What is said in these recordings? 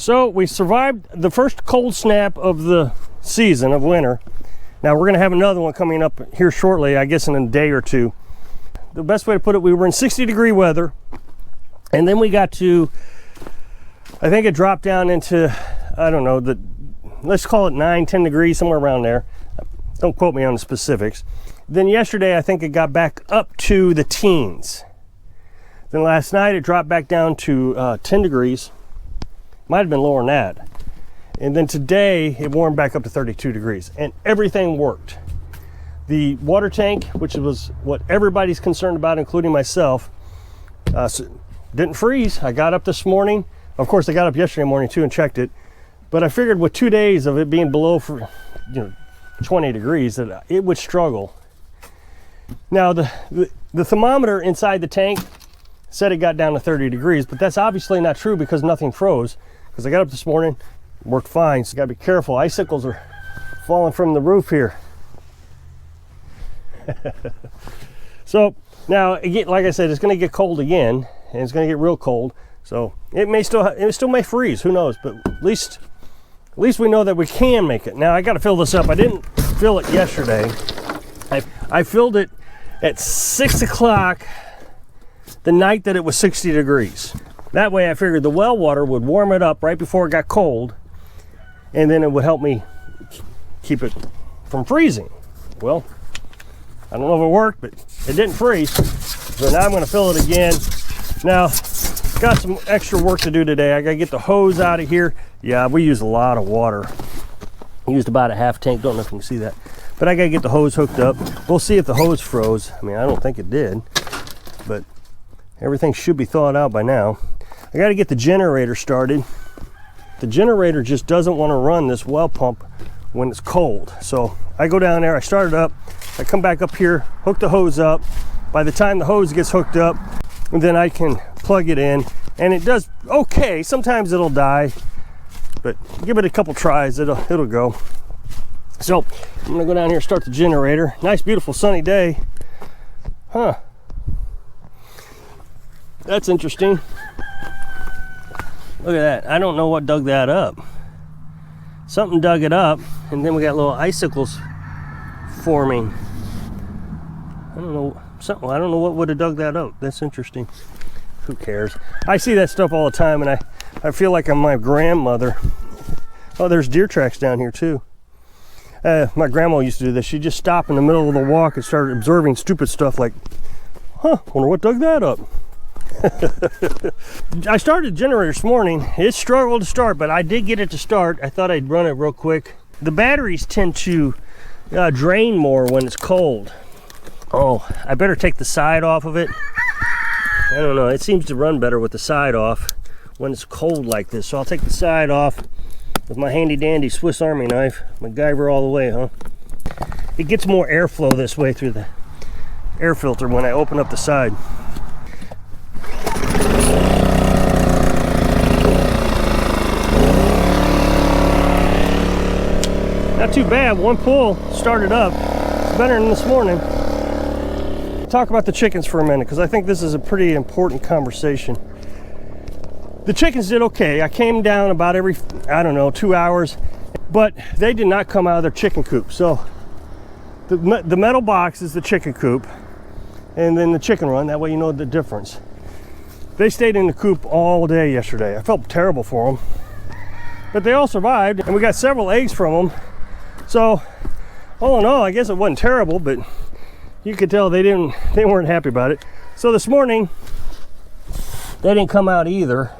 So we survived the first cold snap of the season of winter. Now we're gonna have another one coming up here shortly, I guess in a day or two. The best way to put it, we were in 60-degree weather, and then we got to, I think it dropped down into, I don't know, let's call it 9-10 degrees, somewhere around there. Don't quote me on the specifics. Then yesterday, I think it got back up to the teens. Then last night, it dropped back down to 10 degrees. Might have been lower than that. And then today, it warmed back up to 32 degrees. And everything worked. The water tank, which was what everybody's concerned about, including myself, didn't freeze. I got up this morning. Of course, I got up yesterday morning too and checked it. But I figured with 2 days of it being below 20 degrees that it would struggle. Now, the thermometer inside the tank said it got down to 30 degrees, but that's obviously not true because nothing froze. Because I got up this morning, worked fine, so you gotta be careful. Icicles are falling from the roof here. So now, again, like I said, it's gonna get cold again, and it's gonna get real cold. So it still may freeze, who knows? But at least we know that we can make it. Now I gotta fill this up. I didn't fill it yesterday. I filled it at 6 o'clock the night that it was 60 degrees. That way I figured the well water would warm it up right before it got cold, and then it would help me keep it from freezing. Well, I don't know if it worked, but it didn't freeze. So now I'm gonna fill it again. Now, got some extra work to do today. I gotta get the hose out of here. Yeah, we used a lot of water. Used about a half tank, don't know if you can see that. But I gotta get the hose hooked up. We'll see if the hose froze. I mean, I don't think it did, but everything should be thawed out by now. I gotta get the generator started. The generator just doesn't wanna run this well pump when it's cold. So I go down there, I start it up, I come back up here, hook the hose up. By the time the hose gets hooked up, and then I can plug it in, and it does okay. Sometimes it'll die, but give it a couple tries, it'll go. So I'm gonna go down here, start the generator. Nice, beautiful, sunny day. Huh. That's interesting. Look at that. I don't know what dug that up. Something dug it up, and then we got little icicles forming. I don't know what would have dug that up. That's interesting. Who cares? I see that stuff all the time, and I feel like I'm my grandmother. Oh, there's deer tracks down here too. My grandma used to do this. She'd just stop in the middle of the walk and start observing stupid stuff like, wonder what dug that up. I started the generator this morning. It struggled to start, but I did get it to start. I thought I'd run it real quick. The batteries tend to drain more when it's cold. Oh, I better take the side off of it. I don't know, it seems to run better with the side off when it's cold like this. So I'll take the side off with my handy dandy Swiss Army knife. MacGyver all the way, huh? It gets more airflow this way through the air filter when I open up the side. Not too bad, one pull started up. It's better than this morning. Talk about the chickens for a minute, because I think this is a pretty important conversation. The chickens did okay. I came down about every, 2 hours, but they did not come out of their chicken coop. So the metal box is the chicken coop, and then the chicken run, that way you know the difference. They stayed in the coop all day yesterday. I felt terrible for them, but they all survived, and we got several eggs from them. So all in all, I guess it wasn't terrible, but you could tell they weren't happy about it. So this morning, they didn't come out either.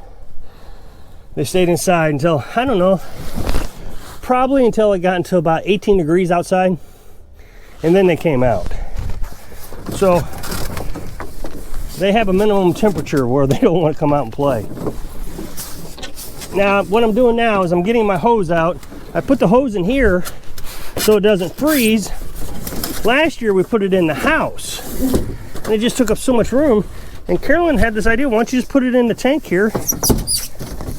They stayed inside until, I don't know, probably until it got into about 18 degrees outside, and then they came out. So they have a minimum temperature where they don't want to come out and play. Now, what I'm doing now is I'm getting my hose out. I put the hose in here so it doesn't freeze. Last year we put it in the house, and it just took up so much room. And Carolyn had this idea, why don't you just put it in the tank here?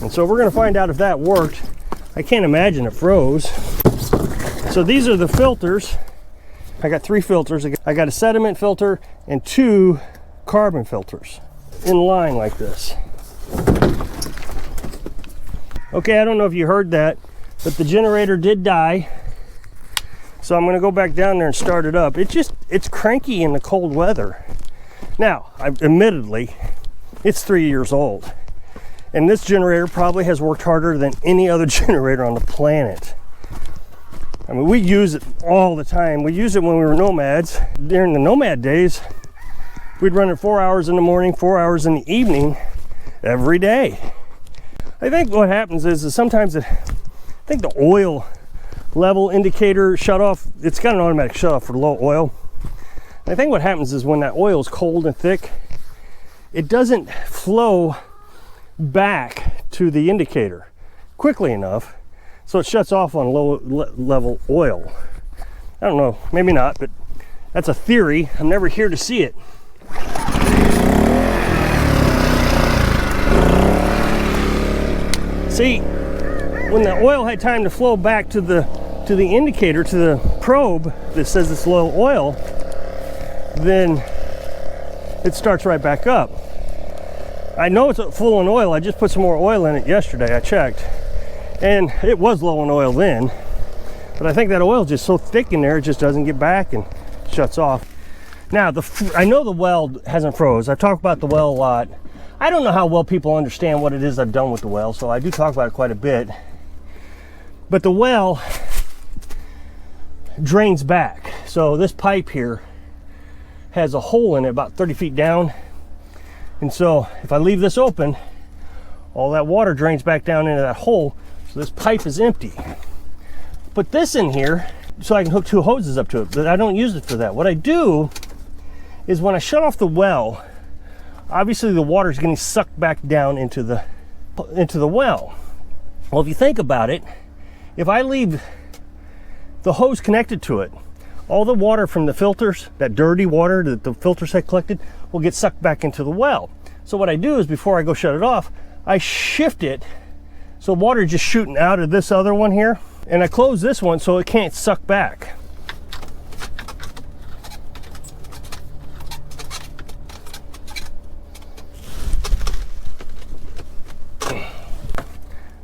And so we're gonna find out if that worked. I can't imagine it froze. So these are the filters. I got 3 filters. I got a sediment filter and 2 carbon filters in line like this. Okay, I don't know if you heard that, but the generator did die. So I'm gonna go back down there and start it up. It's cranky in the cold weather. Now, admittedly, it's 3 years old. And this generator probably has worked harder than any other generator on the planet. I mean, we use it all the time. We use it when we were nomads. During the nomad days, we'd run it 4 hours in the morning, 4 hours in the evening, every day. I think what happens is sometimes I think the oil level indicator shut off. It's got an automatic shut off for low oil. I think what happens is when that oil is cold and thick, it doesn't flow back to the indicator quickly enough, so it shuts off on low level oil. I don't know, maybe not, but that's a theory. I'm never here to see it. See, when the oil had time to flow back to the indicator, to the probe that says it's low oil, then it starts right back up. I know it's full in oil. I just put some more oil in it yesterday. I checked, and it was low in oil then, but I think that oil is just so thick in there, it just doesn't get back and shuts off. Now, I know the well hasn't froze. I've talked about the well a lot. I don't know how well people understand what it is I've done with the well, so I do talk about it quite a bit. But the well drains back. So this pipe here has a hole in it about 30 feet down. And so if I leave this open, all that water drains back down into that hole. So this pipe is empty. Put this in here so I can hook 2 hoses up to it, but I don't use it for that. What I do is when I shut off the well, obviously the water is getting sucked back down into the well. Well, if you think about it, if I leave the hose connected to it, all the water from the filters, that dirty water that the filters had collected, will get sucked back into the well. So what I do is before I go shut it off, I shift it so water is just shooting out of this other one here, and I close this one so it can't suck back.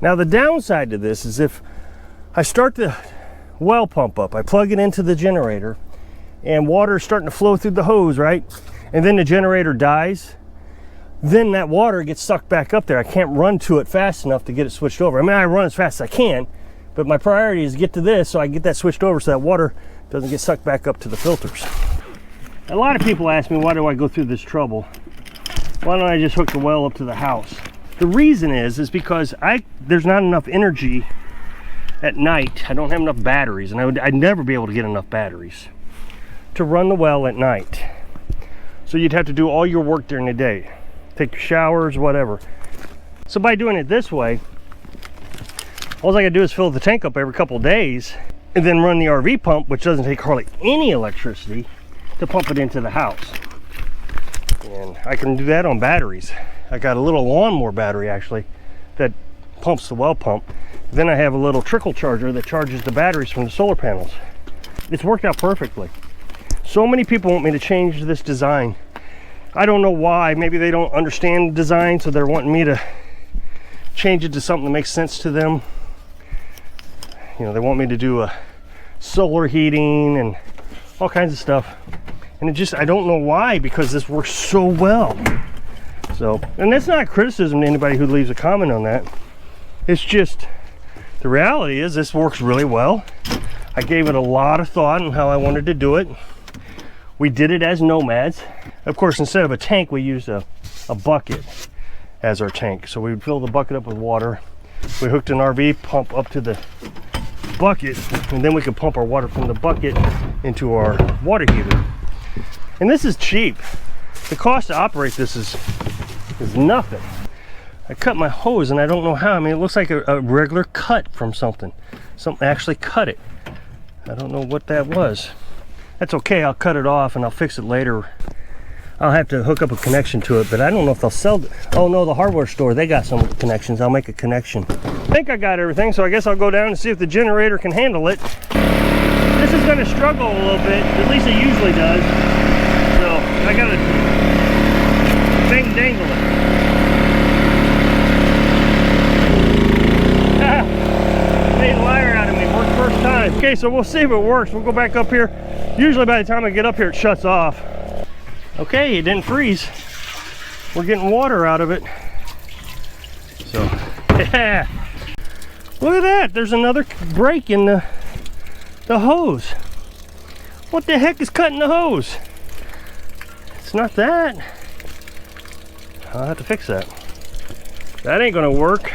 Now the downside to this is if I start the well pump up, I plug it into the generator, and water is starting to flow through the hose, right? And then the generator dies, then that water gets sucked back up there. I can't run to it fast enough to get it switched over. I mean, I run as fast as I can, but my priority is to get to this so I can get that switched over so that water doesn't get sucked back up to the filters. A lot of people ask me, why do I go through this trouble? Why don't I just hook the well up to the house? The reason is because there's not enough energy at night. I don't have enough batteries, and I'd never be able to get enough batteries to run the well at night. So you'd have to do all your work during the day, take your showers, whatever. So by doing it this way, all I gotta do is fill the tank up every couple of days and then run the RV pump, which doesn't take hardly any electricity, to pump it into the house. And I can do that on batteries. I got a little lawnmower battery actually that pumps the well pump. Then I have a little trickle charger that charges the batteries from the solar panels. It's worked out perfectly. So many people want me to change this design. I don't know why. Maybe they don't understand the design, so they're wanting me to change it to something that makes sense to them. You know, they want me to do a solar heating and all kinds of stuff. And I don't know why, because this works so well. So, and that's not criticism to anybody who leaves a comment on that. It's just, the reality is this works really well. I gave it a lot of thought on how I wanted to do it. We did it as nomads. Of course, instead of a tank, we used a bucket as our tank. So we would fill the bucket up with water. We hooked an RV pump up to the bucket, and then we could pump our water from the bucket into our water heater. And this is cheap. The cost to operate this is nothing. I cut my hose, and I don't know how. I mean, it looks like a regular cut from something. Something actually cut it. I don't know what that was. That's okay, I'll cut it off and I'll fix it later. I'll have to hook up a connection to it, but I don't know if they'll sell it. Oh no, the hardware store, they got some connections. I'll make a connection. I think I got everything, so I guess I'll go down and see if the generator can handle it. This is gonna struggle a little bit, at least it usually does. So I gotta dangle it. good. Okay, so we'll see if it works. We'll go back up here. Usually by the time I get up here, it shuts off. Okay, it didn't freeze. We're getting water out of it. So, yeah. Look at that. There's another break in the hose. What the heck is cutting the hose? It's not that. I'll have to fix that. That ain't gonna work.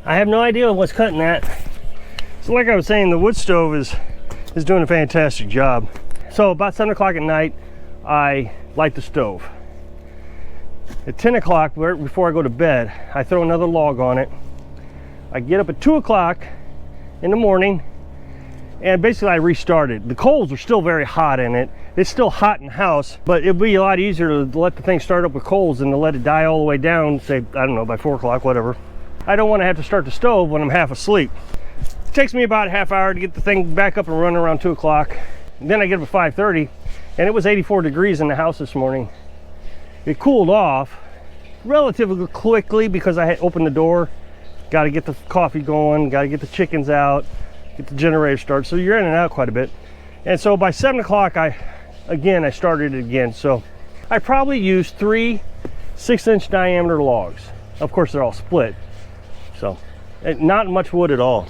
I have no idea what's cutting that. So like I was saying, the wood stove is doing a fantastic job. So about 7 o'clock at night, I light the stove. At 10 o'clock, before I go to bed, I throw another log on it. I get up at 2 o'clock in the morning, and basically I restart it. The coals are still very hot in it. It's still hot in the house, but it'd be a lot easier to let the thing start up with coals than to let it die all the way down, say, I don't know, by 4 o'clock, whatever. I don't want to have to start the stove when I'm half asleep. It takes me about a half hour to get the thing back up and running around 2 o'clock. Then I get up at 5:30, and it was 84 degrees in the house this morning. It cooled off relatively quickly because I had opened the door. Got to get the coffee going, got to get the chickens out, get the generator started. So you're in and out quite a bit. And so by 7 o'clock, I started it again. So I probably used 3 6-inch diameter logs. Of course, they're all split. So not much wood at all.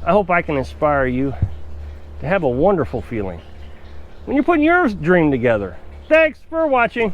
I hope I can inspire you to have a wonderful feeling when you're putting your dream together. Thanks for watching.